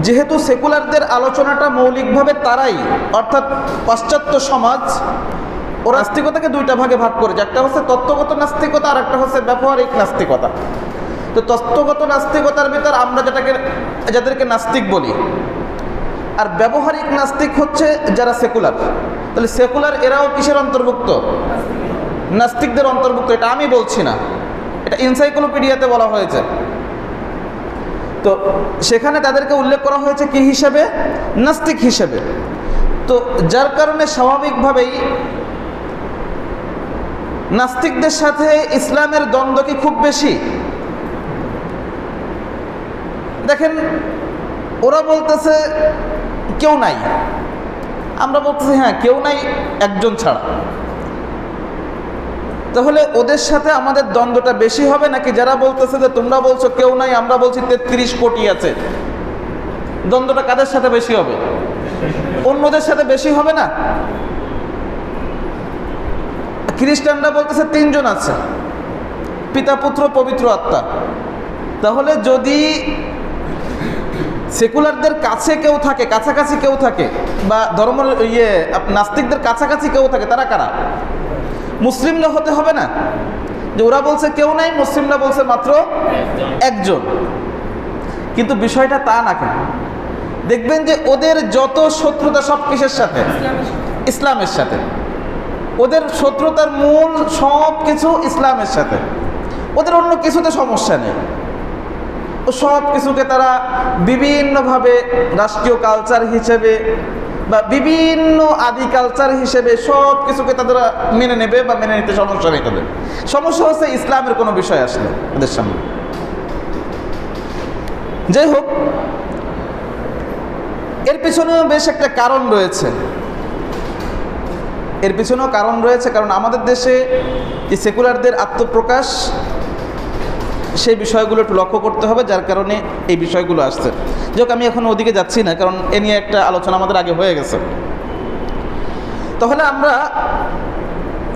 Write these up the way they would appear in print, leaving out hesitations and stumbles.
যেহেতু সেকুলারদের আলোচনাটা মৌলিকভাবে তারাই, অর্থাৎ পাশ্চাত্য সমাজ, ওরা নাস্তিকতাকে দুইটা ভাগে ভাগ করেছে। একটা হচ্ছে তত্ত্বগত নাস্তিকতা, আর একটা হচ্ছে ব্যবহারিক নাস্তিকতা। তো তত্ত্বগত নাস্তিকতার ভিতর আমরা যাদেরকে নাস্তিক বলি, আর ব্যবহারিক নাস্তিক হচ্ছে যারা সেকুলার। তাহলে সেকুলার এরাও কিসের অন্তর্ভুক্ত? নাস্তিকদের অন্তর্ভুক্ত। এটা আমি বলছি না, এটা এনসাইক্লোপিডিয়াতে বলা হয়েছে। তো সেখানে তাদেরকে উল্লেখ করা হয়েছে কি হিসেবে? নাস্তিক হিসেবে। তো যার কারণে স্বাভাবিকভাবেই নাস্তিকদের সাথে ইসলামের দ্বন্দ্ব কি খুব বেশি? দেখেন, ওরা বলতেছে কেউ নাই, আমরা বলতেছি হ্যাঁ কেউ নাই একজন ছাড়া। তাহলে ওদের সাথে আমাদের দ্বন্দ্বটা বেশি হবে নাকি যারা বলতেছে যে তোমরা বলছো কেউ নাই, আমরা বলছি 33 কোটি আছে? দ্বন্দ্বটা কাদের সাথে বেশি হবে? অন্যদের সাথে বেশি হবে না? খ্রিস্টানরা বলতেছে 3 জন আছে, পিতা পুত্র পবিত্র আত্মা। তাহলে যদি সেকুলারদের কাছে কেউ থাকে, কাছাকাছি কেউ থাকে, বা ধর্ম নাস্তিকদের কাছাকাছি কেউ থাকে, তারা কারা? মুসলিমরা হতে হবে না? যে ওরা বলছে কেউ নাই, মুসলিমরা বলছে মাত্র একজন। কিন্তু বিষয়টা তা না। কেন দেখবেন যে ওদের যত শত্রুতা সব কিসের সাথে? ইসলামের সাথে। ওদের শত্রুতার মূল সব কিছু ইসলামের সাথে। ওদের অন্য কিছুতে সমস্যা নেই। ও সব কিছুকে তারা বিভিন্নভাবে রাষ্ট্রীয় কালচার হিসেবে বা বিভিন্ন আদি কালচার হিসেবে সব কিছুকে তারা মেনে নেবে বা মেনে নিতে সমস্যা নেই তাদের। সমস্যা হচ্ছে ইসলামের কোনো বিষয় আসলে ওদের সামনে। যাই হোক, এর পিছনেও বেশ একটা কারণ রয়েছে। এর পিছনেও কারণ রয়েছে, কারণ আমাদের দেশে যে সেকুলারদের আত্মপ্রকাশ, সেই বিষয়গুলো একটু লক্ষ্য করতে হবে, যার কারণে এই বিষয়গুলো আসছে। যাই হোক, আমি এখন ওদিকে যাচ্ছি না, কারণ এ নিয়ে একটা আলোচনা আমাদের আগে হয়ে গেছে। তাহলে আমরা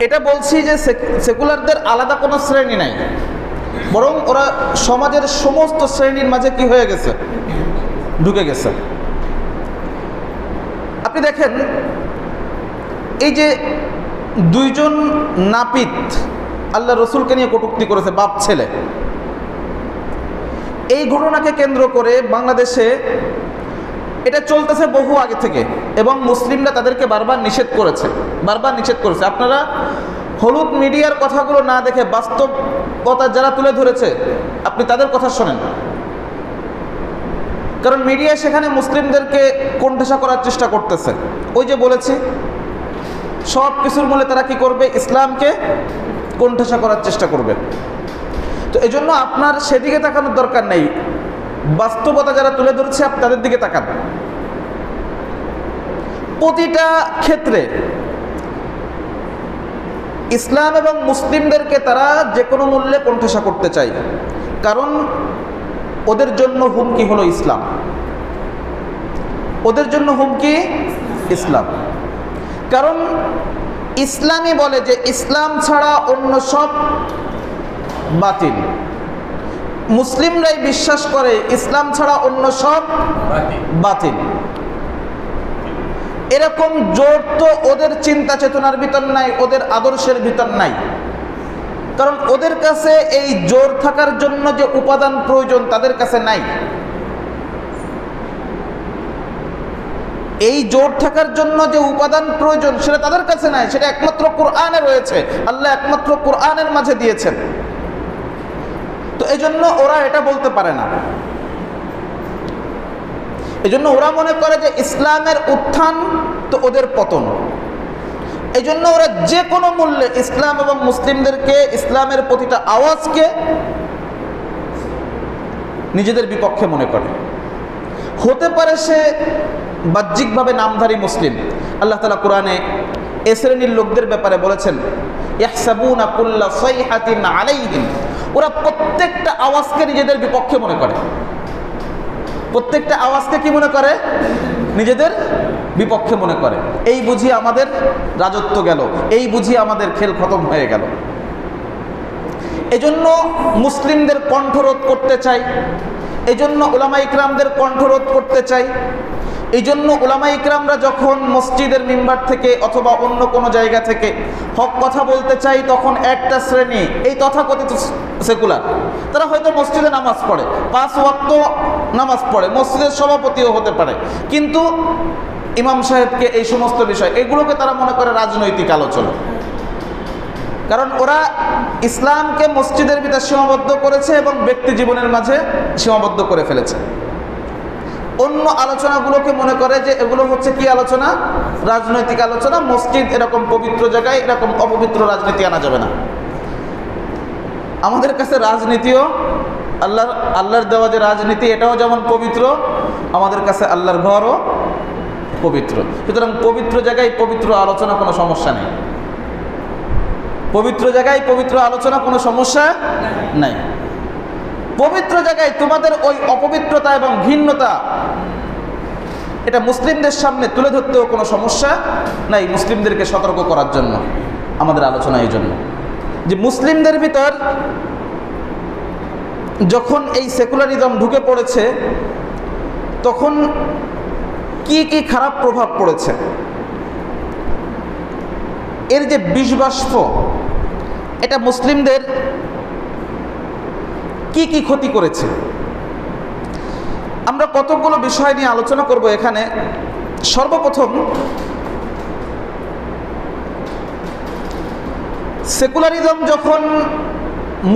এটা বলছি যে সেকুলারদের আলাদা কোনো শ্রেণী নাই, বরং ওরা সমাজের সমস্ত শ্রেণীর মাঝে কি হয়ে গেছে? ঢুকে গেছে। আপনি দেখেন, এই যে 2 জন নাপিত আল্লাহ রসুলকে নিয়ে কটূক্তি করেছে, বাপ ছেলে, এই ঘটনাকে কেন্দ্র করে বাংলাদেশে এটা চলতেছে বহু আগে থেকে, এবং মুসলিমরা তাদেরকে বারবার নিষেধ করেছে। আপনারা হলুদ মিডিয়ার কথাগুলো না দেখে বাস্তবতা যারা তুলে ধরেছে আপনি তাদের কথা শোনেন। কারণ মিডিয়া সেখানে মুসলিমদেরকে কোণঠাসা করার চেষ্টা করতেছে। ওই যে বলেছি, সব কিছুর মূলে তারা কি করবে? ইসলামকে কোণঠাসা করার চেষ্টা করবে। তো এই জন্য আপনার সেদিকে তাকানোর দরকার নেই, বাস্তবতা যারা তুলে ধরছে আপনি তাদের দিকে তাকান। প্রতিটা ক্ষেত্রে ইসলাম এবং মুসলিমদেরকে তারা যে কোনো মূল্যে কোণঠাসা করতে চায়, কারণ ওদের জন্য হুমকি হলো ইসলাম। ওদের জন্য হুমকি ইসলাম, কারণ ইসলামই বলে যে ইসলাম ছাড়া অন্য সব বাতিল। মুসলিমরাই বিশ্বাস করে ইসলাম ছাড়া অন্য সব বাতিল। এরকম জোর তো ওদের চিন্তা চেতনার ভিতর নাই, ওদের আদর্শের ভিতর নাই। কারণ ওদের কাছে এই জোর থাকার জন্য যে উপাদান প্রয়োজন তাদের কাছে নাই। এই জোর থাকার জন্য যে উপাদান প্রয়োজন সেটা তাদের কাছে নাই, সেটা একমাত্র কোরআনে রয়েছে। আল্লাহ একমাত্র কোরআনের মাঝে দিয়েছেন। তো এই জন্য ওরা এটা বলতে পারে না। এই জন্য ওরা মনে করে যে ইসলামের উত্থান তো ওদের পতন। এই জন্য ওরা যে কোনো মূল্যে ইসলাম এবং মুসলিমদেরকে, ইসলামের প্রতিটা আওয়াজকে নিজেদের বিপক্ষে মনে করে। হতে পারে সে বাহ্যিকভাবে নামধারী মুসলিম। আল্লাহ তাআলা কোরআনে এ শ্রেণীর লোকদের ব্যাপারে বলেছেন, ইয়াহসাবুনা কুল্লা সাইহাতিন আলাইহিম, ওরা প্রত্যেকটা আওয়াজকে নিজেদের বিপক্ষে মনে করে। প্রত্যেকটা আওয়াজকে কি মনে করে? নিজেদের বিপক্ষে মনে করে। এই বুঝি আমাদের রাজত্ব গেল, এই বুঝি আমাদের খেল খতম হয়ে গেল। এজন্য মুসলিমদের কণ্ঠরোধ করতে চাই, এই জন্য উলামা ইকরামদের কণ্ঠরোধ করতে চাই। এই জন্য উলামা ইকরামরা যখন মসজিদের মিম্বার থেকে অথবা অন্য কোনো জায়গা থেকে হক কথা বলতে চাই, তখন একটা শ্রেণী এই তথাকথিত সেকুলার, তারা হয়তো মসজিদে নামাজ পড়ে, 5 ওয়াক্ত নামাজ পড়ে, মসজিদের সভাপতিও হতে পারে, কিন্তু ইমাম সাহেবকে এই সমস্ত বিষয় এগুলোকে তারা মনে করে রাজনৈতিক আলোচনা। কারণ ওরা ইসলামকে মসজিদের ভিতরে সীমাবদ্ধ করেছে এবং ব্যক্তি জীবনের মাঝে সীমাবদ্ধ করে ফেলেছে। অন্য আলোচনাগুলোকে মনে করে যে এগুলো হচ্ছে কি আলোচনা, রাজনৈতিক আলোচনা। মসজিদ এরকম পবিত্র জায়গায় এরকম অপবিত্র রাজনীতি আনা যাবে না। আমাদের কাছে রাজনীতিও আল্লাহর দেওয়া যে রাজনীতি, এটাও যেমন পবিত্র, আমাদের কাছে আল্লাহর ঘরও পবিত্র। সুতরাং পবিত্র জায়গায় পবিত্র আলোচনা কোনো সমস্যা নেই, পবিত্র জায়গায় পবিত্র আলোচনা কোনো সমস্যা নাই। পবিত্র জায়গায় তোমাদের ওই অপবিত্রতা এবং ঘৃণ্যতা এটা মুসলিমদের সামনে তুলে ধরতেও কোনো সমস্যা নাই। মুসলিমদেরকে সতর্ক করার জন্য আমাদের আলোচনা এই জন্য যে মুসলিমদের ভিতর যখন এই সেকুলারিজম ঢুকে পড়েছে তখন কি কি খারাপ প্রভাব পড়েছে, এর যে বিষবাষ্প এটা মুসলিমদের কি কি ক্ষতি করেছে, আমরা কতগুলো বিষয় নিয়ে আলোচনা করব এখানে। সর্বপ্রথম, সেকুলারিজম যখন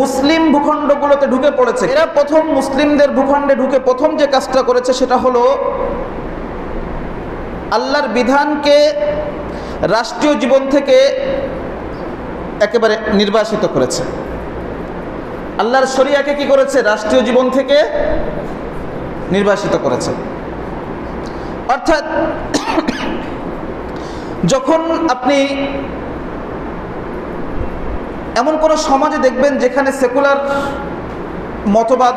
মুসলিম ভূখণ্ডগুলোতে ঢুকে পড়েছে, এরা প্রথম মুসলিমদের ভূখণ্ডে ঢুকে প্রথম যে কাজটা করেছে সেটা হলো আল্লাহর বিধানকে রাষ্ট্রীয় জীবন থেকে একেবারে নির্বাসিত করেছে। আল্লাহর শরিয়াকে কি করেছে? রাষ্ট্রীয় জীবন থেকে নির্বাসিত করেছে। অর্থাৎ যখন আপনি এমন কোনো সমাজে দেখবেন যেখানে সেকুলার মতবাদ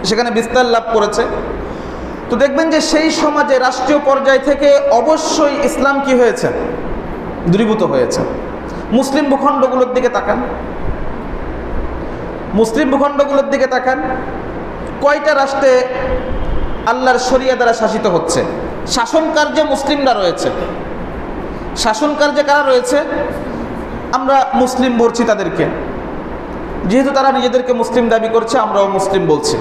সেখানে বিস্তার লাভ করেছে, তো দেখবেন যে সেই সমাজে রাষ্ট্রীয় পর্যায় থেকে অবশ্যই ইসলাম কি হয়েছে? দূরীভূত হয়েছে। মুসলিম ভূখণ্ডগুলোর দিকে তাকান, মুসলিম ভূখণ্ডগুলোর দিকে তাকান, কয়টা রাষ্ট্রে আল্লাহর শরিয়া দ্বারা শাসিত হচ্ছে? শাসন কার্যে মুসলিমরা রয়েছে। শাসন কার্যে কারা রয়েছে? আমরা মুসলিম বলছি তাদেরকে, যেহেতু তারা নিজেদেরকে মুসলিম দাবি করছে আমরাও মুসলিম বলছি।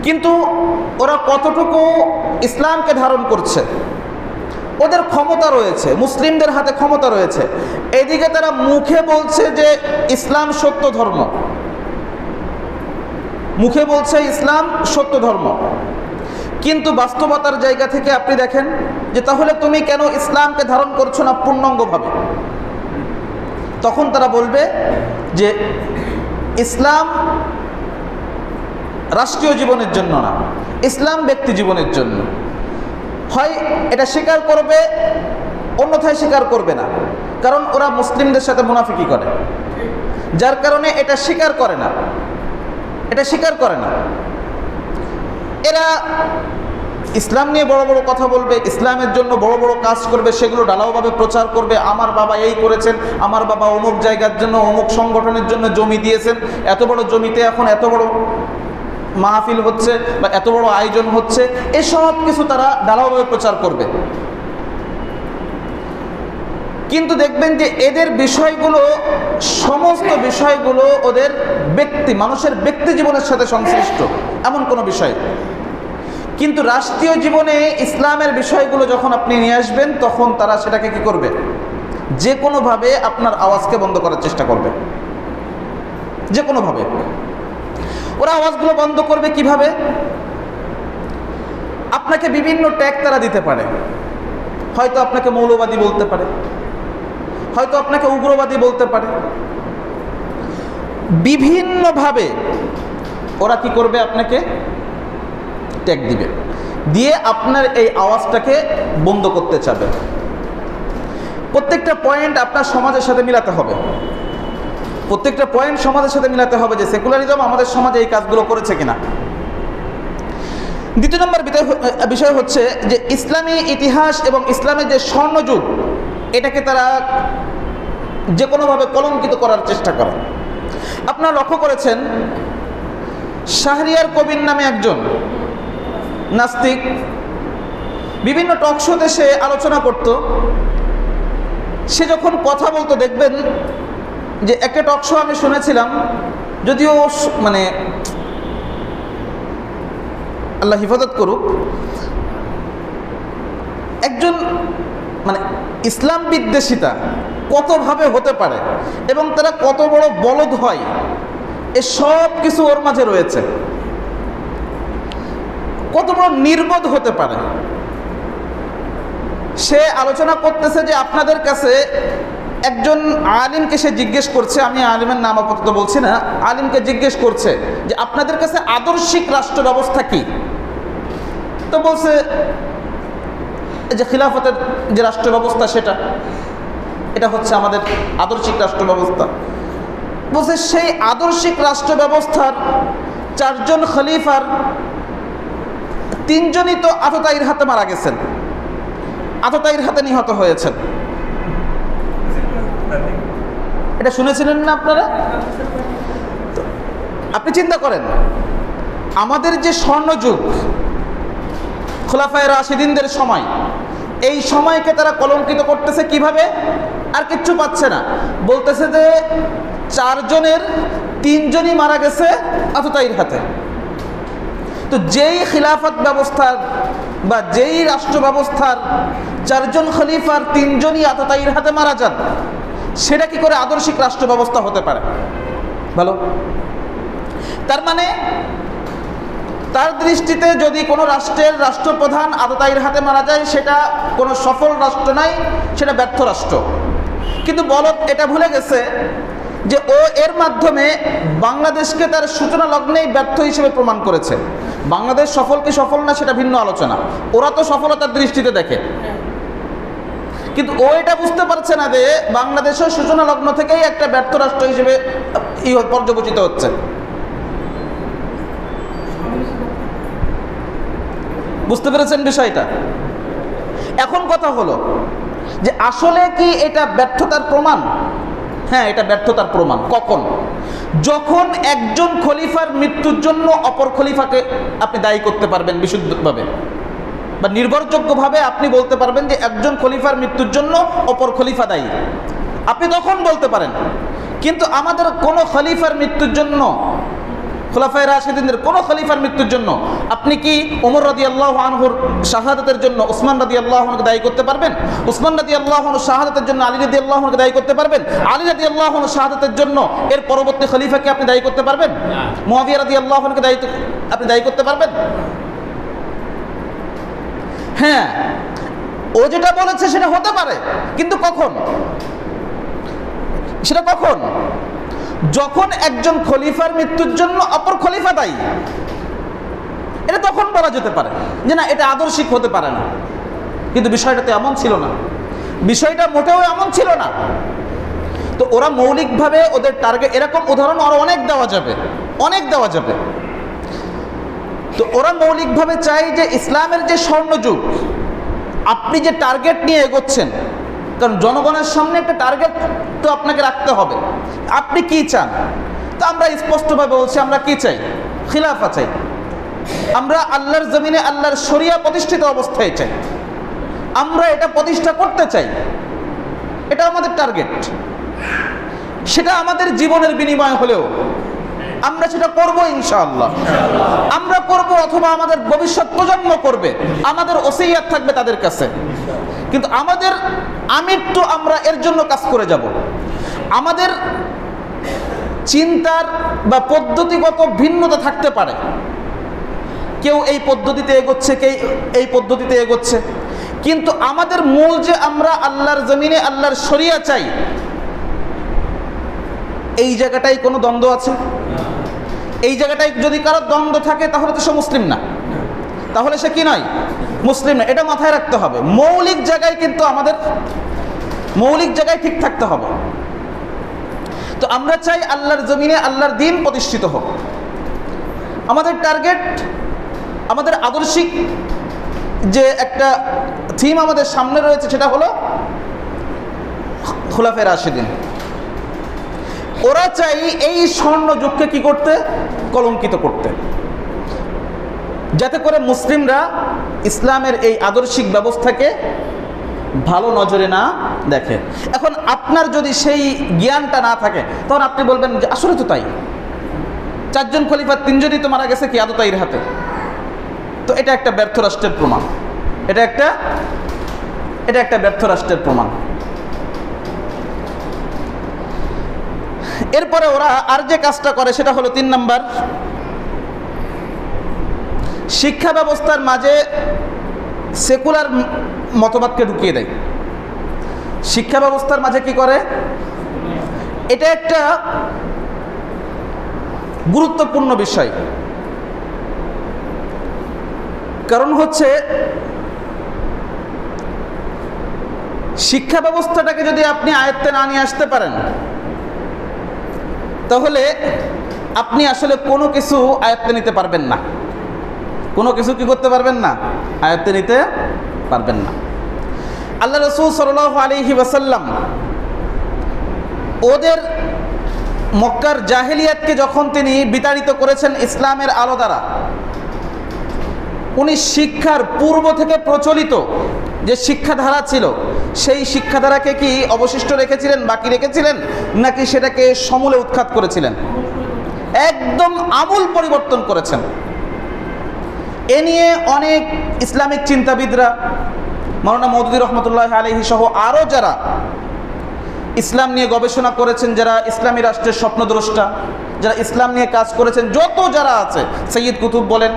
কিন্তু ওরা কতটুকু ইসলামকে ধারণ করছে? ওদের ক্ষমতা রয়েছে, মুসলিমদের হাতে ক্ষমতা রয়েছে। এদিকে তারা মুখে বলছে যে ইসলাম সত্য ধর্ম, মুখে বলছে ইসলাম সত্য ধর্ম, কিন্তু বাস্তবতার জায়গা থেকে আপনি দেখেন যে তাহলে তুমি কেন ইসলামকে ধারণ করছো না পূর্ণাঙ্গভাবে? তখন তারা বলবে যে ইসলাম রাষ্ট্রীয় জীবনের জন্য না, ইসলাম ব্যক্তি জীবনের জন্য। হয় এটা স্বীকার করবে, অন্যথায় স্বীকার করবে না, কারণ ওরা মুসলিমদের সাথে মুনাফিকি করে, যার কারণে এটা স্বীকার করে না, এটা স্বীকার করে না। এরা ইসলাম নিয়ে বড় বড় কথা বলবে, ইসলামের জন্য বড় বড় কাজ করবে, সেগুলো ঢালাওভাবে প্রচার করবে। আমার বাবা এই করেছেন, আমার বাবা অমুক জায়গার জন্য অমুক সংগঠনের জন্য জমি দিয়েছেন, এত বড় জমিতে এখন এত বড় মাহফিল হচ্ছে বা এত বড় আয়োজন হচ্ছে, এসব কিছু তারা ঢালাওভাবে প্রচার করবে। কিন্তু দেখবেন যে এদের বিষয়গুলো, সমস্ত বিষয়গুলো ওদের মানুষের ব্যক্তি জীবনের সাথে সংশ্লিষ্ট এমন কোনো বিষয়। কিন্তু রাষ্ট্রীয় জীবনে ইসলামের বিষয়গুলো যখন আপনি নিয়ে আসবেন, তখন তারা সেটাকে কি করবে? যে কোনোভাবে আপনার আওয়াজকে বন্ধ করার চেষ্টা করবে, যে কোনোভাবে। ওরা আওয়াজগুলো বন্ধ করবে কিভাবে? আপনাকে বিভিন্ন ট্যাগ তারা দিতে পারে। হয়তো আপনাকে মৌলবাদী বলতে পারে, হয়তো আপনাকে উগ্রবাদী বলতে পারে। বিভিন্নভাবে ওরা কি করবে? আপনাকে ট্যাগ দিবে, দিয়ে আপনার এই আওয়াজটাকে বন্ধ করতে চাবে। প্রত্যেকটা পয়েন্ট আপনার সমাজের সাথে মিলাতে হবে, প্রত্যেকটা পয়েন্ট সমাজের সাথে মিলাতে হবে যে সেকুলারিজম আমাদের সমাজে এই কাজগুলো করেছে কিনা। দ্বিতীয় নম্বর বিষয় হচ্ছে যে ইসলামী ইতিহাস এবং ইসলামের যে স্বর্ণযুগ, এটাকে তারা যে কোনোভাবে কলঙ্কিত করার চেষ্টা করে। আপনারা লক্ষ্য করেছেন শাহরিয়ার কবির নামে একজন নাস্তিক বিভিন্ন টক শোতে সে আলোচনা করত। সে যখন কথা বলতো দেখবেন যে একটা টক শো আমি শুনেছিলাম, যদিও মানে আল্লাহ হিফাজত করুক, একজন মানে ইসলাম বিদ্বেষিতা কতভাবে হতে পারে এবং তারা কত বড় বলদ হয়, এ সব কিছু ওর মাঝে রয়েছে। কত বড় নির্বোধ হতে পারে। সে আলোচনা করতেছে যে আপনাদের কাছে একজন আলিমকে সে জিজ্ঞেস করছে, আমি আলিমের নাম আপাতত বলছি না, আলিমকে জিজ্ঞেস করছে যে আপনাদের কাছে আদর্শিক রাষ্ট্র ব্যবস্থা কি? তো বলছে যে খিলাফতের যে রাষ্ট্র ব্যবস্থা এটা হচ্ছে আমাদের আদর্শিক রাষ্ট্র ব্যবস্থা। বলছে সেই আদর্শিক রাষ্ট্র ব্যবস্থার 4 জন খলিফার 3 জনই তো আততায়ীর হাতে মারা গেছেন, আততায়ীর হাতে নিহত হয়েছেন। এটা শুনেছিলেন না আপনারা? আপনি চিন্তা করেন, আমাদের যে স্বর্ণযুগ খোলাফায়ে রাশিদিনদের সময়, এই সময়কে তারা কলঙ্কিত করতেছে কিভাবে? আর কিচ্ছু পাচ্ছে না, বলতেছে যে 4 জনের 3 জনই মারা গেছে আততায়ীর হাতে। তো যেই খিলাফত ব্যবস্থার বা যেই রাষ্ট্র ব্যবস্থার 4 জন খলিফার 3 জনই আততায়ীর হাতে মারা যান, সেটা কি করে আদর্শিক রাষ্ট্র ব্যবস্থা হতে পারে? ভালো, তার মানে তার দৃষ্টিতে যদি কোনো রাষ্ট্রের রাষ্ট্রপ্রধান আততায়ীর হাতে মারা যায়, সেটা কোনো সফল রাষ্ট্র নয়, সেটা ব্যর্থ রাষ্ট্র। কিন্তু বলদ এটা ভুলে গেছে যে ও এর মাধ্যমে বাংলাদেশকে তার সূচনা লগ্নেই ব্যর্থ হিসেবে প্রমাণ করেছে। বাংলাদেশ সফল কি সফল না সেটা ভিন্ন আলোচনা, ওরা তো সফলতার দৃষ্টিতে দেখে, কিন্তু ও এটা বুঝতে পারছে না যে বাংলাদেশের সূচনা লগ্ন থেকেই একটা ব্যর্থ রাষ্ট্র হিসেবে পর্যবেসিত হচ্ছে। বুঝতে পেরেছেন বিষয়টা? এখন কথা হলো যে আসলে কি এটা ব্যর্থতার প্রমাণ? হ্যাঁ, এটা ব্যর্থতার প্রমাণ। কখন? যখন একজন খলিফার মৃত্যুর জন্য অপর খলিফাকে আপনি দায়ী করতে পারবেন বিশুদ্ধভাবে বা নির্ভরযোগ্যভাবে, আপনি বলতে পারবেন যে একজন খলিফার মৃত্যুর জন্য অপর খলিফা দায়ী, আপনি তখন বলতে পারেন। কিন্তু আমাদের কোনো খলিফার মৃত্যুর জন্য, খোলাফায়ে রাশিদিনদের কোনো খলিফার মৃত্যুর জন্য আপনি কি ওমর রাদিয়াল্লাহু আনহুর শাহাদাতের জন্য ওসমান রাদিয়াল্লাহু আনহুকে দায়ী করতে পারবেন? ওসমান রাদিয়াল্লাহু আনহুর শাহাদাতের জন্য আলী রাদিয়াল্লাহু আনহুকে দায়ী করতে পারবেন? আলী রাদিয়াল্লাহু আনহুর শাহাদাতের জন্য এর পরবর্তী খলিফাকে আপনি দায়ী করতে পারবেন? মুআবিয়া রাদিয়াল্লাহু আনহুকে আপনি দায়ী করতে পারবেন? হ্যাঁ, ও যেটা বলেছে সেটা হতে পারে, কিন্তু কখন? সেটা কখন? যখন একজন খলিফার মৃত্যুর জন্য অপর খলিফা দায়ী, এটা তখন বলা যেতে পারে যে না, এটা আদর্শিক হতে পারে না। কিন্তু বিষয়টা তো এমন ছিল না, বিষয়টা মোটেও এমন ছিল না। তো ওরা মৌলিকভাবে ওদের টার্গেট, এরকম উদাহরণ আরো অনেক দেওয়া যাবে, অনেক দেওয়া যাবে। তো ওরা মৌলিকভাবে চাই যে ইসলামের যে স্বর্ণযুগ, আপনি যে টার্গেট নিয়ে এগোচ্ছেন, কারণ জনগণের সামনে একটা টার্গেট তো আপনাকে রাখতে হবে, আপনি কি চান? তো আমরা স্পষ্টভাবে বলছি, আমরা কি চাই? খিলাফা চাই। আমরা আল্লাহর জমিনে আল্লাহর শরিয়া প্রতিষ্ঠিত অবস্থায় চাই, আমরা এটা প্রতিষ্ঠা করতে চাই, এটা আমাদের টার্গেট। সেটা আমাদের জীবনের বিনিময় হলেও আমরা সেটা করব ইনশাআল্লাহ। আমরা করব, অথবা আমাদের ভবিষ্যৎ প্রজন্ম করবে, আমাদের ওসিয়ত থাকবে তাদের কাছে। কিন্তু আমাদের আমৃত্যু আমরা এর জন্য কাজ করে যাব। আমাদের চিন্তার বা পদ্ধতিগত ভিন্নতা থাকতে পারে, কেউ এই পদ্ধতিতে এগোচ্ছে, কেউ এই পদ্ধতিতে এগোচ্ছে, কিন্তু আমাদের মূল যে আমরা আল্লাহর জমিনে আল্লাহর শরিয়া চাই, এই জায়গাটাই কোনো দ্বন্দ্ব আছে? এই জায়গাটাই যদি কারো দ্বন্দ্ব থাকে, তাহলে তো সে মুসলিম না, তাহলে সে কি নয়? মুসলিম না। এটা মাথায় রাখতে হবে। মৌলিক জায়গায় কিন্তু আমাদের মৌলিক জায়গায় ঠিক থাকতে হবে। তো আমরা চাই আল্লাহর জমিনে আল্লাহর দ্বীন প্রতিষ্ঠিত হোক। আমাদের টার্গেট, আমাদের আদর্শিক যে একটা থিম আমাদের সামনে রয়েছে, সেটা হলো খোলাফায়ে রাশিদিন। ওরা চাই এই স্বর্ণ যুগকে কি করতে, কলঙ্কিত করতে, যাতে করে মুসলিমরা ইসলামের এই আদর্শিক ব্যবস্থাকে ভালো নজরে না দেখে। এখন আপনার যদি সেই জ্ঞানটা না থাকে তখন আপনি বলবেন যে আসলে তো তাই, 4 জন খলিফা 3 জনই তো মারা গেছে কি আদতাইয়ের হাতে। তো এটা একটা ব্যর্থ রাষ্ট্রের প্রমাণ, এটা একটা ব্যর্থ রাষ্ট্রের প্রমাণ। এরপরে ওরা আর যে কাজটা করে সেটা হলো 3 নাম্বার, শিক্ষা ব্যবস্থার মাঝে সেকুলার মতবাদকে ঢুকিয়ে দেয়। শিক্ষা ব্যবস্থার মাঝে কি করে, এটা একটা গুরুত্বপূর্ণ বিষয়। কারণ হচ্ছে শিক্ষা ব্যবস্থাটাকে যদি আপনি আয়ত্তে না নিয়ে আসতে পারেন তাহলে আপনি আসলে কোনো কিছু আয়ত্তে নিতে পারবেন না, কোনো কিছু কি করতে পারবেন না, আয়ত্তে নিতে পারবেন না। আল্লাহ রাসূল সাল্লাল্লাহু আলাইহি ওয়াসাল্লাম ওদের মক্কার জাহেলিয়াতকে যখন তিনি বিতাড়িত করেছেন ইসলামের আলো দ্বারা, উনি শিক্ষার পূর্ব থেকে প্রচলিত যে শিক্ষাধারা ছিল সেই শিক্ষাধারাকে কি অবশিষ্ট রেখেছিলেন, বাকি রেখেছিলেন, নাকি সেটাকে সমূলে উৎখাত করেছিলেন? একদম আমূল পরিবর্তন করেছেন। এ নিয়ে অনেক ইসলামিক চিন্তাবিদরা, মাওলানা মওদুদী রহমতুল্লাহ আলাইহি সহ আরও যারা ইসলাম নিয়ে গবেষণা করেছেন, যারা ইসলামী রাষ্ট্রের স্বপ্নদ্রষ্টা, যারা ইসলাম নিয়ে কাজ করেছেন, যত যারা আছে, সৈয়দ কুতুব বলেন,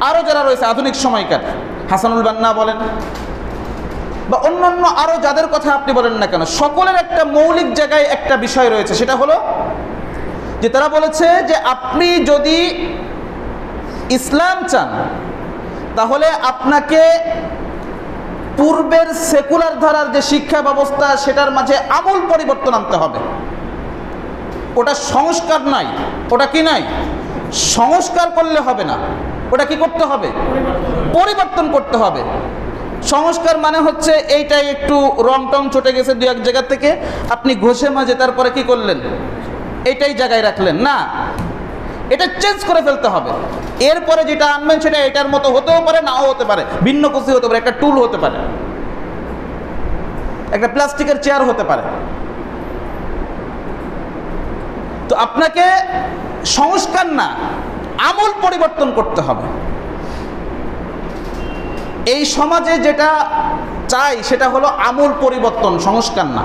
আরও যারা রয়েছে আধুনিক সময়কার, হাসানুল বান্না বলেন বা অন্যান্য আরও যাদের কথা আপনি বলেন না কেন, সকলের একটা মৌলিক জায়গায় একটা বিষয় রয়েছে, সেটা হলো যে তারা বলেছে যে আপনি যদি ইসলাম চান তাহলে আপনাকে পূর্বের সেকুলার ধারার যে শিক্ষা ব্যবস্থা সেটার মাঝে আমূল পরিবর্তন আনতে হবে। ওটা সংস্কার নাই, ওটা কি নাই, সংস্কার করলে হবে না, ওটা কি করতে হবে, পরিবর্তন করতে হবে। সংস্কার মানে হচ্ছে এইটাই একটু রং টং চটে গেছে 2-1 জায়গা থেকে, আপনি ঘষে মাজে তারপরে কি করলেন, এইটাই জায়গায় রাখলেন না, এটা চেঞ্জ করে ফেলতে হবে। এরপরে যেটা আনবেন সেটা এটার মতো হতেও পারে, নাও হতে পারে, ভিন্ন কিছু হতে পারে, একটা টুল হতে পারে, একটা প্লাস্টিকের চেয়ার হতে পারে। তো আপনাকে সংস্কার না, আমূল পরিবর্তন করতে হবে। এই সমাজে যেটা চাই সেটা হলো আমূল পরিবর্তন, সংস্কার না।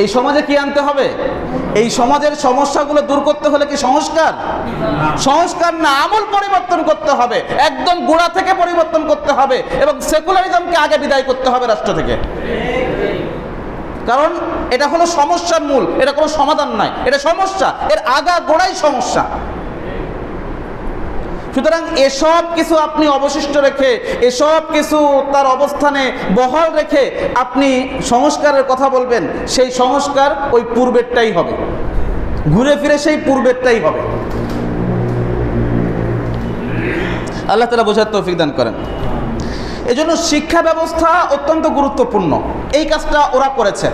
এই সমাজে কি আনতে হবে, এই সমাজের সমস্যাগুলো দূর করতে হলে কি সংস্কার, সংস্কার না, আমূল পরিবর্তন করতে হবে, একদম গোড়া থেকে পরিবর্তন করতে হবে এবং সেকুলারিজমকে আগে বিদায় করতে হবে রাষ্ট্র থেকে। কারণ এটা হলো সমস্যার মূল, এটা কোনো সমাধান নয়, এটা সমস্যা, এর আগা গোড়াই সমস্যা। সুতরাং এসব কিছু আপনি অবশিষ্ট রেখে, এসব কিছু তার অবস্থানে বহাল রেখে আপনি সংস্কারের কথা বলবেন, সেই সংস্কার ওই পূর্বেরটাই হবে, ঘুরে ফিরে সেই পূর্বেরটাই হবে। আল্লাহ তাআলা বোঝার তৌফিক দান করেন। এজন্য শিক্ষা ব্যবস্থা অত্যন্ত গুরুত্বপূর্ণ। এই কাজটা ওরা করেছে,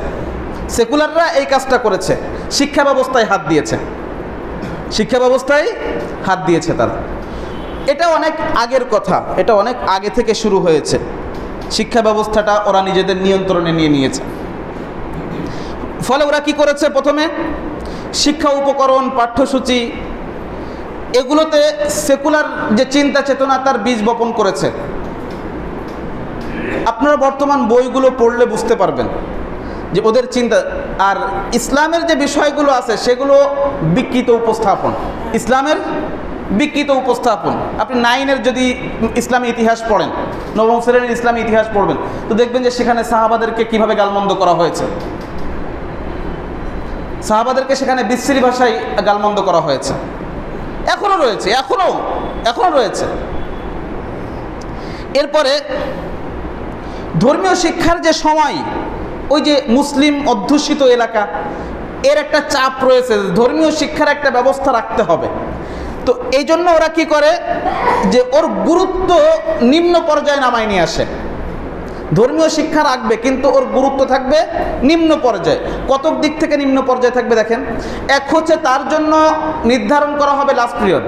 সেকুলাররা এই কাজটা করেছে, শিক্ষা ব্যবস্থায় হাত দিয়েছে, শিক্ষা ব্যবস্থায় হাত দিয়েছে তারা। এটা অনেক আগের কথা, এটা অনেক আগে থেকে শুরু হয়েছে। শিক্ষা ব্যবস্থাটা ওরা নিজেদের নিয়ন্ত্রণে নিয়ে নিয়েছে। ফলে ওরা কি করেছে, প্রথমে শিক্ষা উপকরণ, পাঠ্যসূচি, এগুলোতে সেকুলার যে চিন্তা চেতনা তার বীজ বপন করেছে। আপনারা বর্তমান বইগুলো পড়লে বুঝতে পারবেন যে ওদের চিন্তা আর ইসলামের যে বিষয়গুলো আছে সেগুলো বিকৃত উপস্থাপন, ইসলামের বিকৃত উপস্থাপন। আপনি 9-এর যদি ইসলামী ইতিহাস পড়েন, 9ম শ্রেণীর ইসলামী ইতিহাস পড়বেন, তো দেখবেন যে সেখানে সাহাবাদেরকে কিভাবে গালমন্দ করা হয়েছে, সাহাবাদেরকে সেখানে বিশ্রী ভাষায় গালমন্দ করা হয়েছে, এখনো রয়েছে, এখনো রয়েছে। এরপরে ধর্মীয় শিক্ষার যে সময়, ওই যে মুসলিম অধ্যুষিত এলাকা, এর একটা চাপ রয়েছে, ধর্মীয় শিক্ষার একটা ব্যবস্থা রাখতে হবে। তো এই জন্য ওরা কি করে যে ওর গুরুত্ব নিম্ন পর্যায়ে নামায় নিয়ে আসে। ধর্মীয় শিক্ষা রাখবে, কিন্তু ওর গুরুত্ব থাকবে নিম্ন পর্যায়ে। কতক দিক থেকে নিম্ন পর্যায়ে থাকবে দেখেন। এক হচ্ছে তার জন্য নির্ধারণ করা হবে লাস্ট পিরিয়ড,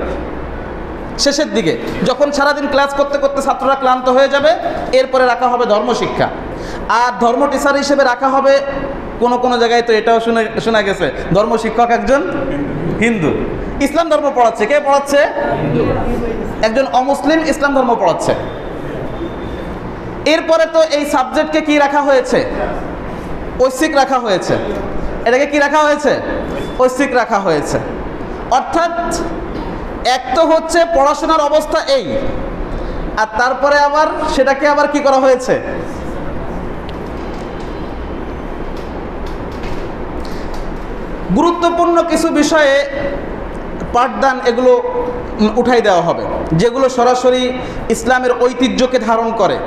শেষের দিকে, যখন সারাদিন ক্লাস করতে করতে ছাত্ররা ক্লান্ত হয়ে যাবে, এরপরে রাখা হবে ধর্মশিক্ষা। আর ধর্ম টিচার হিসেবে রাখা হবে, কোনো কোনো জায়গায় তো এটাও শোনা গেছে, ধর্ম শিক্ষক একজন হিন্দু, ইসলাম ধর্ম পড়াচ্ছে। কে পড়াচ্ছে? একজন অমুসলিম ইসলাম ধর্ম পড়াচ্ছে। এরপরে তো এই সাবজেক্টকে কি রাখা হয়েছে? ঐচ্ছিক রাখা হয়েছে। এটাকে কি রাখা হয়েছে? ঐচ্ছিক রাখা হয়েছে। অর্থাৎ এক তো হচ্ছে পড়াশোনার অবস্থা এই, আর তারপরে আবার সেটাকে আবার কি করা হয়েছে? গুরুত্বপূর্ণ কিছু বিষয়ে পাঠদান এগুলো উঠাই দেওয়া হবে, যেগুলো সরাসরি ইসলামের ঐতিহ্যকে ধারণ করে,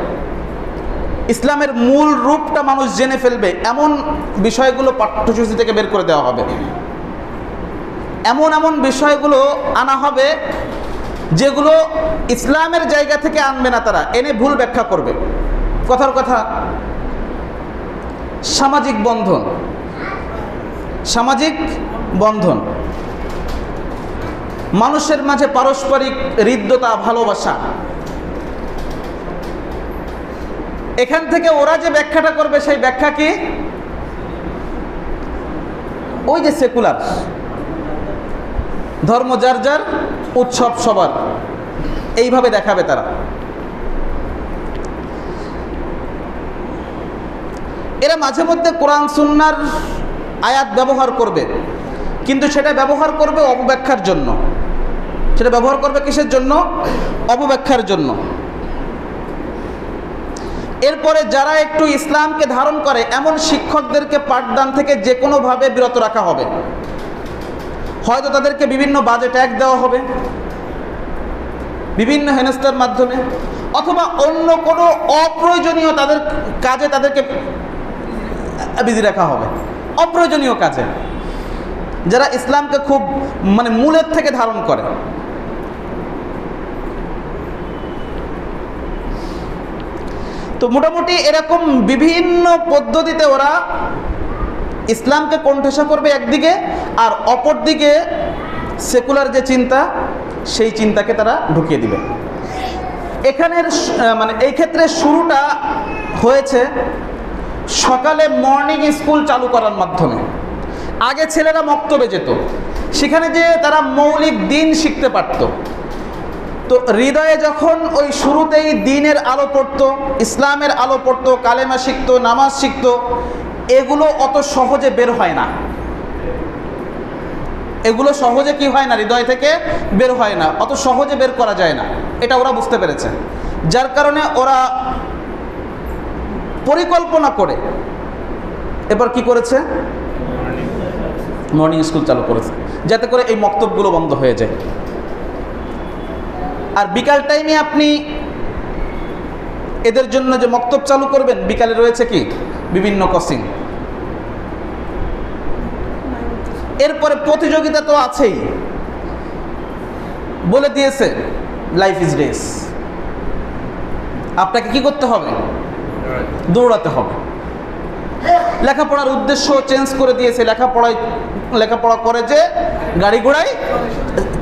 ইসলামের মূল রূপটা মানুষ জেনে ফেলবে, এমন বিষয়গুলো পাঠ্যসূচি থেকে বের করে দেওয়া হবে। এমন এমন বিষয়গুলো আনা হবে যেগুলো ইসলামের জায়গা থেকে আনবে না, তারা এনে ভুল ব্যাখ্যা করবে। কথার কথা, সামাজিক বন্ধন, সামাজিক বন্ধন, মানুষের মাঝে পারস্পরিক হৃদ্যতা, ভালোবাসা, এখান থেকে ওরা যে ব্যাখ্যাটা করবে সেই ব্যাখ্যা কি? ওই যে সেকুলার, ধর্ম যার যার, উৎসব সবার, এইভাবে দেখাবে তারা। এরা মাঝে মধ্যে কোরআন সুন্নাহর আয়াত ব্যবহার করবে, কিন্তু সেটা ব্যবহার করবে অপব্যাখ্যার জন্য। সেটা ব্যবহার করবে কিসের জন্য? অপব্যাখ্যার জন্য। এরপরে যারা একটু ইসলামকে ধারণ করে এমন শিক্ষকদেরকে পাঠদান থেকে যে কোনোভাবে বিরত রাখা হবে। হয়তো তাদেরকে বিভিন্ন বাজে ট্যাগ দেওয়া হবে, বিভিন্ন হেনস্থার মাধ্যমে, অথবা অন্য কোনো অপ্রয়োজনীয় তাদের কাজে তাদেরকে বিজি রাখা হবে, অপ্রয়োজনীয় কাজে, যারা ইসলামকে খুব মূলের থেকে ধারণ করে। তো মোটামুটি এরকম বিভিন্ন পদ্ধতিতে ওরা ইসলামকে কণ্ঠেসা করবে একদিকে, আর অপর দিকে সেকুলার যে চিন্তা, সেই চিন্তাকে তারা ঢুকিয়ে দিবে। এখানের এই ক্ষেত্রে শুরুটা হয়েছে সকালে মর্নিং স্কুল চালু করার মাধ্যমে। আগে ছেলেরা মক্তবে যেত, সেখানে যে তারা মৌলিক দিন শিখতে পারত। তো হৃদয়ে যখন ওই শুরুতেই দিনের আলো পড়তো, ইসলামের আলো পড়তো, কালেমা শিখতো, নামাজ শিখতো, এগুলো অত সহজে বের হয় না। এগুলো সহজে কি হয় না, হৃদয় থেকে বের হয় না, অত সহজে বের করা যায় না, এটা ওরা বুঝতে পেরেছে। যার কারণে ওরা পরিকল্পনা করে এবার কি করেছে, মর্নিং স্কুল চালু করেছে, যাতে করে এই মক্তবগুলো বন্ধ হয়ে যায়। আর বিকাল টাইমে আপনি এদের জন্য যে মক্তব চালু করবেন, বিকালে রয়েছে কি বিভিন্ন কোচিং। এরপরে প্রতিযোগিতা তো আছেই, বলে দিয়েছে লাইফ ইজ রেস, আপনাকে কি করতে হবে, দৌড়াতে হবে। লেখাপড়ার উদ্দেশ্য চেঞ্জ করে দিয়েছে, লেখাপড়া করে যে গাড়ি ঘোড়ায়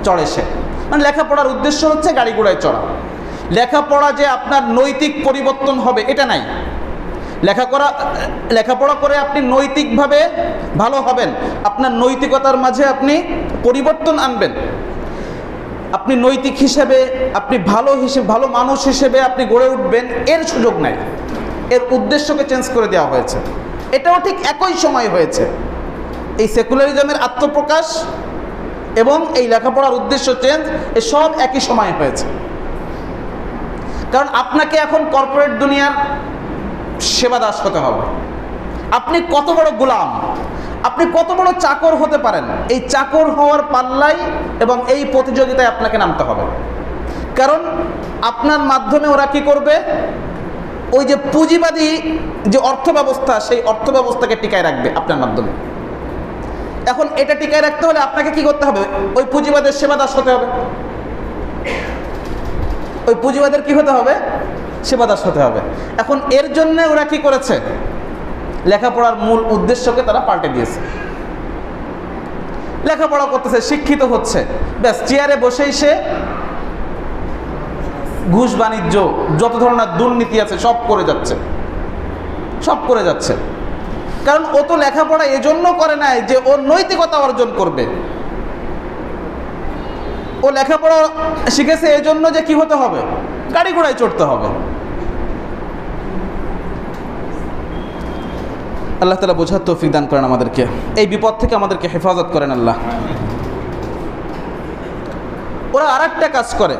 চড়ে সে, লেখাপড়ার উদ্দেশ্য হচ্ছে গাড়ি ঘোড়ায় চড়া। লেখাপড়া যে আপনার নৈতিক পরিবর্তন হবে এটা নাই। লেখাপড়া করে আপনি নৈতিকভাবে ভালো হবেন, আপনার নৈতিকতার মাঝে আপনি পরিবর্তন আনবেন, আপনি নৈতিক হিসেবে, আপনি ভালো মানুষ হিসেবে আপনি গড়ে উঠবেন, এর সুযোগ নাই। এর উদ্দেশ্যকে চেঞ্জ করে দেওয়া হয়েছে। এটাও ঠিক একই সময় হয়েছে, এই সেকুলারিজমের আত্মপ্রকাশ এবং এই লেখাপড়ার উদ্দেশ্য চেঞ্জ, এসব একই সময় হয়েছে। কারণ আপনাকে এখন কর্পোরেট দুনিয়ার সেবা দাস হতে হবে। আপনি কত বড় গোলাম, আপনি কত বড় চাকর হতে পারেন, এই চাকর হওয়ার পাল্লাই এবং এই প্রতিযোগিতায় আপনাকে নামতে হবে। কারণ আপনার মাধ্যমে ওরা কি করবে, ওই যে পুঁজিবাদী যে অর্থ ব্যবস্থা, সেই অর্থ ব্যবস্থাকে টিকায় রাখবে আপনার মাধ্যমে। এখন এটা টিকায় রাখতে হলে আপনাকে কি করতে হবে, ওই পুঁজিবাদের সেবা দাস হতে হবে। ওই পুঁজিবাদের কি হতে হবে, সেবাদার হতে হবে। এখন এর জন্য ওরা কি করেছে, লেখাপড়ার মূল উদ্দেশ্যকে তারা পাল্টে দিয়েছে। লেখাপড়া করতেছে, শিক্ষিত হচ্ছে, ব্যাস চেয়ারে বসেই সে ঘুষ বাণিজ্য যত ধরনের দুর্নীতি আছে সব করে যাচ্ছে, সব করে যাচ্ছে। কারণ ও তো লেখাপড়া এজন্য করে নাই যে ওর নৈতিকতা অর্জন করবে, ও লেখাপড়া শিখেছে এজন্য যে কি হতে হবে, গাড়ি ঘোড়ায় চড়তে হবে। আল্লাহ তাআলা বোঝার তৌফিক দান করেন আমাদেরকে, এই বিপদ থেকে আমাদেরকে হেফাজত করেন আল্লাহ। ওরা আর একটা কাজ করে,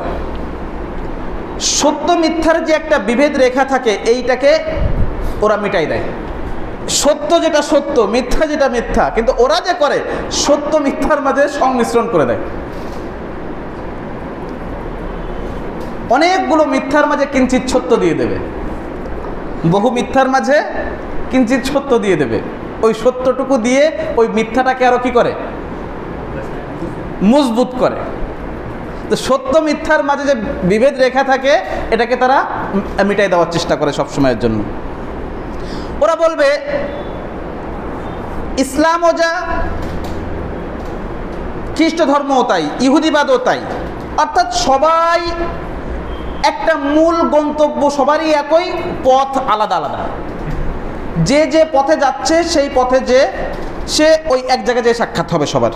সত্য মিথ্যার যে একটা বিভেদ রেখা থাকে এইটাকে ওরা মিটাই দেয়। সত্য যেটা সত্য, মিথ্যা যেটা মিথ্যা, কিন্তু ওরা যে করে সত্য মিথ্যার মাঝে সংমিশ্রণ করে দেয়। অনেকগুলো মিথ্যার মাঝে কিঞ্চিৎ সত্য দিয়ে দেবে, বহু মিথ্যার মাঝে কিঞ্চিৎ সত্য দিয়ে দেবে। ওই সত্যটুকু দিয়ে ওই মিথ্যাটাকে আরো কি করে, মজবুত করে। তো সত্য মিথ্যার মাঝে যে বিভেদ রেখা থাকে এটাকে তারা মিটাই দেওয়ার চেষ্টা করে সব সময়ের জন্য। ওরা বলবে ইসলামও যা, খ্রিস্ট ধর্মও তাই, ইহুদিবাদও তাই, অর্থাৎ সবাই একটা মূল গন্তব্য, সবারই একই, পথ আলাদা আলাদা। যে যে পথে যাচ্ছে সেই পথে যে সে ওই এক জায়গায় যেয়ে সাক্ষাৎ হবে সবার।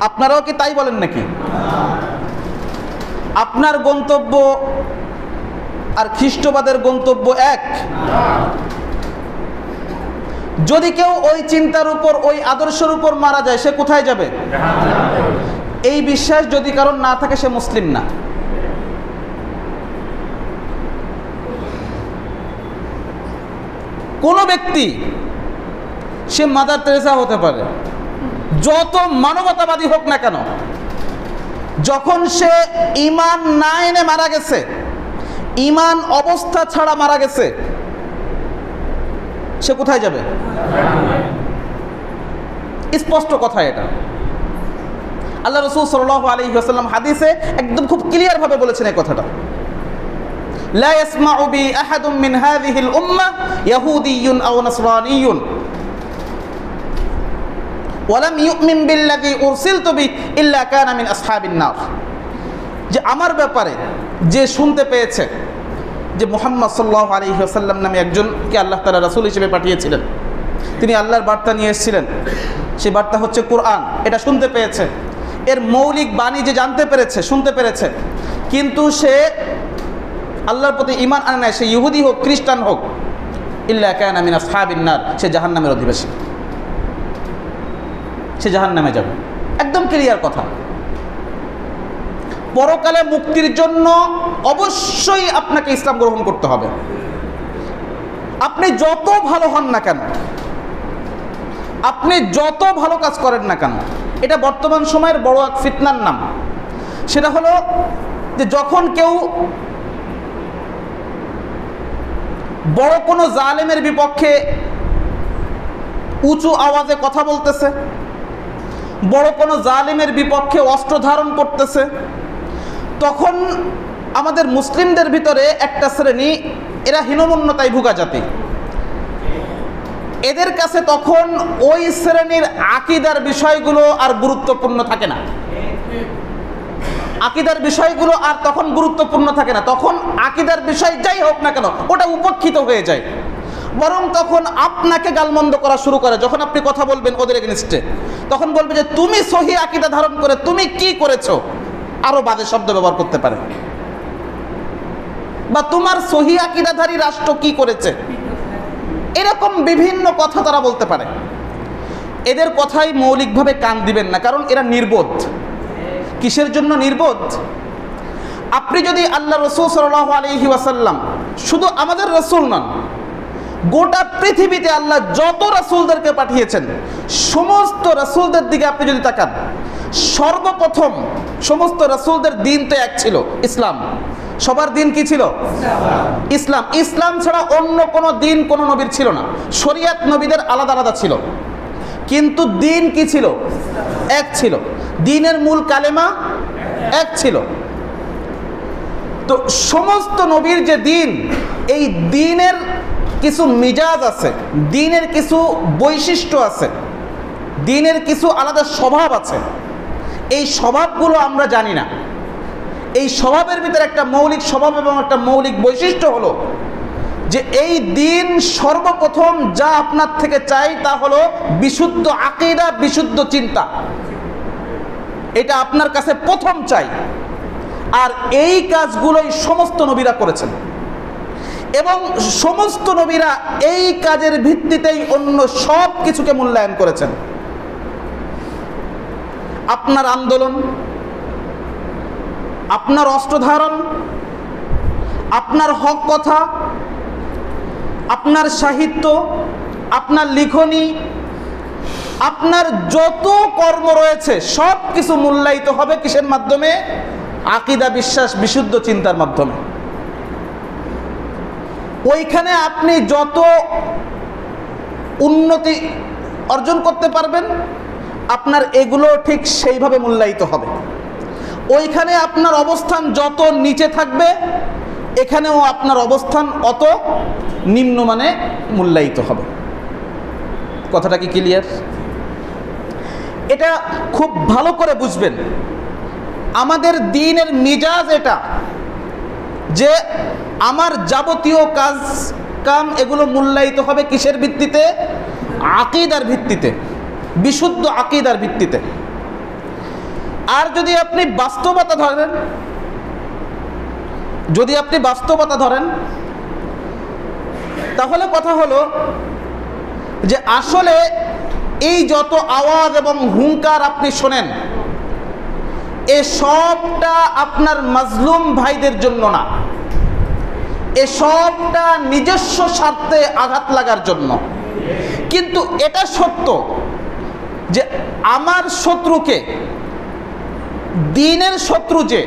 আপনারাও কি তাই বলেন নাকি? আপনার গন্তব্য আর খ্রিস্টবাদের গন্তব্য এক? যদি কেউ ওই চিন্তার উপর, ওই আদর্শের উপর মারা যায়, সে কোথায় যাবে? এই বিশ্বাস যদি কারণ না থাকে সে মুসলিম না। কোনো ব্যক্তি, সে মাদার তেরেসা হতে পারে, যত মানবতাবাদী হোক না কেন, যখন সে ঈমান না এনে মারা গেছে, ঈমান অবস্থা ছাড়া মারা গেছে, সে কোথায় যাবে? স্পষ্ট কথা এটা। আল্লাহ রাসূল সাল্লাল্লাহু আলাইহি ওয়াসাল্লাম হাদিসে একদম খুব ক্লিয়ার ভাবে বলেছেন এই কথাটা। লা ইয়াসমাউ বি আহাদুম মিন হাযিহিল উম্মাহ ইয়াহুদিয়্যুন আও নাসরানিয়্যুন ওয়া লাম ইউমিন বিল্লাযী উরসিলতু বি ইল্লা কানা মিন আসহাবিন নার। যে আমার ব্যাপারে যে শুনতে পেয়েছে যে মুহাম্মদ সাল্লাল্লাহু আলাইহি ওয়াসাল্লাম নামে একজনকে আল্লাহ তাআলা রাসূল হিসেবে পাঠিয়েছিলেন, তিনি আল্লাহর বার্তা নিয়ে এসেছিলেন, সেই বার্তা হচ্ছে কোরআন, এটা শুনতে পেয়েছে, এর মৌলিক বাণী যে জানতে পেরেছে, শুনতে পেরেছে, কিন্তু সে আল্লাহর প্রতি ঈমান আনে নাই, সে ইহুদি হোক খ্রিস্টান হোক, ইল্লা কানা মিন আসহাবিন নার, সে জাহান্নামের অধিবাসী, সে জাহান্নামে যাবে। একদম ক্লিয়ার কথা। পরকালে মুক্তির জন্য অবশ্যই আপনাকে ইসলাম গ্রহণ করতে হবে। আপনি যত ভালো হন না কেন, আপনি যত ভালো কাজ করেন না কেন, এটা বর্তমান সময়ের বড় এক ফিতনার নাম। সেটা হলো যে যখন কেউ বড় কোনো জালেমের বিপক্ষে উঁচু আওয়াজে কথা বলতেছে, বড় কোনো জালিমের বিপক্ষে অস্ত্র ধারণ করতেছে, তখন আমাদের মুসলিমদের ভিতরে একটা শ্রেণী, এরা হীনমন্যতায় ভুগা জাতি, এদের কাছে তখন ওই শ্রেণীর আকীদার বিষয়গুলো আর গুরুত্বপূর্ণ থাকে না। আকীদার বিষয়গুলো আর তখন গুরুত্বপূর্ণ থাকে না। তখন আকীদার বিষয় যাই হোক না কেন ওটা উপেক্ষিত হয়ে যায়। বরং তখন আপনাকে গালমন্দ করা শুরু করে। যখন আপনি কথা বলবেন ওদের এগেইনস্টে, তখন বলবে যে তুমি সহি আকীদা ধারণ করে তুমি কি করেছো, আরো বাজে শব্দ ব্যবহার করতে পারে, বা তোমার সহি আকীদাধারী রাষ্ট্র কি করেছে, এরকম বিভিন্ন কথা তারা বলতে পারে। এদের কথাই মৌলিকভাবে কান দিবেন না, কারণ এরা নির্বোধ। কিসের জন্য নির্বোধ? আপনি যদি আল্লাহ রাসূল সাল্লাল্লাহু আলাইহি ওয়াসাল্লাম, শুধু আমাদের রাসূল নন, গোটা পৃথিবীতে আল্লাহ যত রাসূলদেরকে পাঠিয়েছেন সমস্ত রাসূলদের দিকে আপনি যদি তাকান, সর্বপ্রথম সমস্ত রাসূলদের দিন তো এক ছিল, ইসলাম। সবার দিন কি ছিল? ইসলাম। ইসলাম ছাড়া অন্য কোনো দিন কোনো নবীর ছিল না। শরীয়ত নবীদের আলাদা আলাদা ছিল, কিন্তু দিন কি ছিল? এক ছিল। দিনের মূল কালেমা এক ছিল। তো সমস্ত নবীর যে দিন, এই দিনের কিছু মিজাজ আছে, দিনের কিছু বৈশিষ্ট্য আছে, দিনের কিছু আলাদা স্বভাব আছে। এই স্বভাবগুলো আমরা জানি না। এই স্বভাবের ভিতরে একটা মৌলিক স্বভাব এবং একটা মৌলিক বৈশিষ্ট্য হলো যে এই দিন সর্বপ্রথম যা আপনার থেকে চাই তা হলো বিশুদ্ধ আকীদা, বিশুদ্ধ চিন্তা। এটা আপনার কাছে প্রথম চাই। আর এই কাজগুলোই সমস্ত নবীরা করেছেন এবং সমস্ত নবীরা এই কাজের ভিত্তিতেই অন্য সব কিছুকে মূল্যায়ন করেছেন। আপনার আন্দোলন, আপনার অস্ত্র ধারণ, আপনার হক কথা, আপনার সাহিত্য, আপনার লিখনী, আপনার যত কর্ম রয়েছে সব কিছু মূল্যায়িত হবে কিসের মাধ্যমে? আকীদা, বিশ্বাস, বিশুদ্ধ চিন্তার মাধ্যমে। ওইখানে আপনি যত উন্নতি অর্জন করতে পারবেন আপনার এগুলো ঠিক সেইভাবে মূল্যায়িত হবে। ওইখানে আপনার অবস্থান যত নিচে থাকবে এখানেও আপনার অবস্থান অত নিম্নমানে মূল্যায়িত হবে। কথাটা কি ক্লিয়ার? এটা খুব ভালো করে বুঝবেন। আমাদের দ্বীনের মিজাজ এটা যে আমার যাবতীয় কাজ কাম এগুলো মূল্যায়িত হবে কিসের ভিত্তিতে? আকীদার ভিত্তিতে, বিশুদ্ধ আকীদার ভিত্তিতে। আর যদি আপনি বাস্তবতা ধরেন, তাহলে কথা হলো যে আসলে এই যত আওয়াজ এবং হুঙ্কার আপনি শোনেন এ সবটা আপনার মাজলুম ভাইদের জন্য না, এ সবটা নিজস্ব স্বার্থে আঘাত লাগার জন্য। কিন্তু এটা সত্য যে আমার শত্রুকে, দ্বীনের শত্রু যে,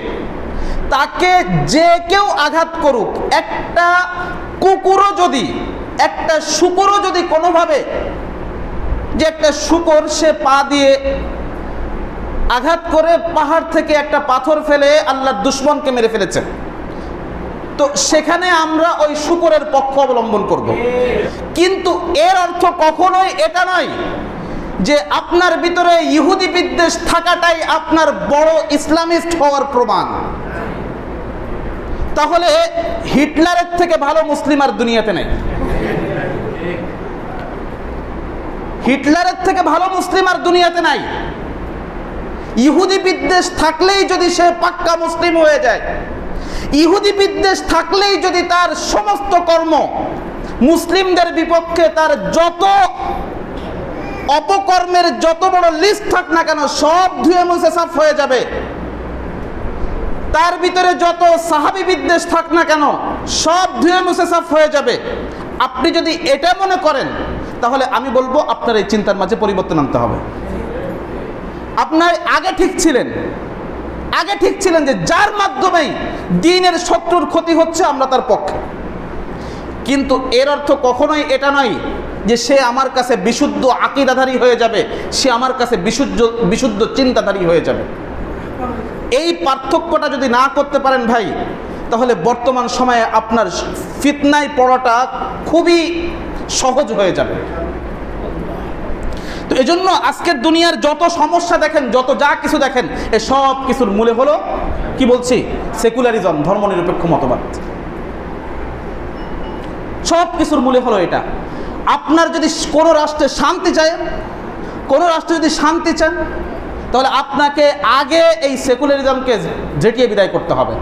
তাকে যে কেউ আঘাত করুক, একটা কুকুরও যদি, একটা শূকরও যদি কোনোভাবে, যে একটা শূকর সে পা দিয়ে আঘাত করে পাহাড় থেকে একটা পাথর ফেলে আল্লাহর দুশমনকে মেরে ফেলেছে, তো সেখানে আমরা ওই শূকরের পক্ষ অবলম্বন করব। কিন্তু এর অর্থ কখনোই এটা নয় যে আপনার ভিতরে ইহুদি বিদ্বেষ থাকাটাই আপনার বড় ইসলামিস্ট হওয়ার প্রমাণ। তাহলে হিটলারের থেকে ভালো মুসলিম আর দুনিয়াতে নেই। হিটলারের থেকে ভালো মুসলিম আর দুনিয়াতে নাই। ইহুদি বিদ্বেষ থাকলেই যদি সে পাক্কা মুসলিম হয়ে যায়, ইহুদি বিদ্বেষ থাকলেই যদি তার সমস্ত কর্ম মুসলিমদের বিপক্ষে, তার যত অপকর্মের যত বড় লিস্ট থাক না কেন সব ধুয়ে মুছে সাফ হয়ে যাবে। তার ভিতরে যত সাহাবী বিদ্বেষ থাক না কেন সব ধুয়ে মুছে সাফ হয়ে যাবে। আপনি যদি এটা মনে করেন তাহলে আমি বলবো আপনার এই চিন্তার মাঝে পরিবর্তন আনতে হবে। আপনার আগে ঠিক ছিলেন যে যার মাধ্যমেই দ্বীনের শত্রুর ক্ষতি হচ্ছে আমরা তার পক্ষে। কিন্তু এর অর্থ কখনোই এটা নয় যে সে আমার কাছে বিশুদ্ধ আকীদাধারী হয়ে যাবে, সে আমার কাছে বিশুদ্ধ চিন্তাধারী হয়ে যাবে। এই পার্থক্যটা যদি না করতে পারেন ভাই, তাহলে বর্তমান সময়ে আপনার ফিতনায় পড়াটা খুবই সহজ হয়ে যাবে। তো এজন্য আজকের দুনিয়ার যত সমস্যা দেখেন, যত যা কিছু দেখেন, এ সব কিছুর মূলে হলো কি বলছি? সেকুলারিজম, ধর্মনিরপেক্ষ মতবাদ। সব কিছুর মূলে হলো এটা। আপনার যদি কোনো রাষ্ট্রে শান্তি চায়, কোনো রাষ্ট্রে যদি শান্তি চান, তাহলে আপনাকে আগে এই সেকুলারিজমকে ঝেঁটিয়ে বিদায় করতে হবে।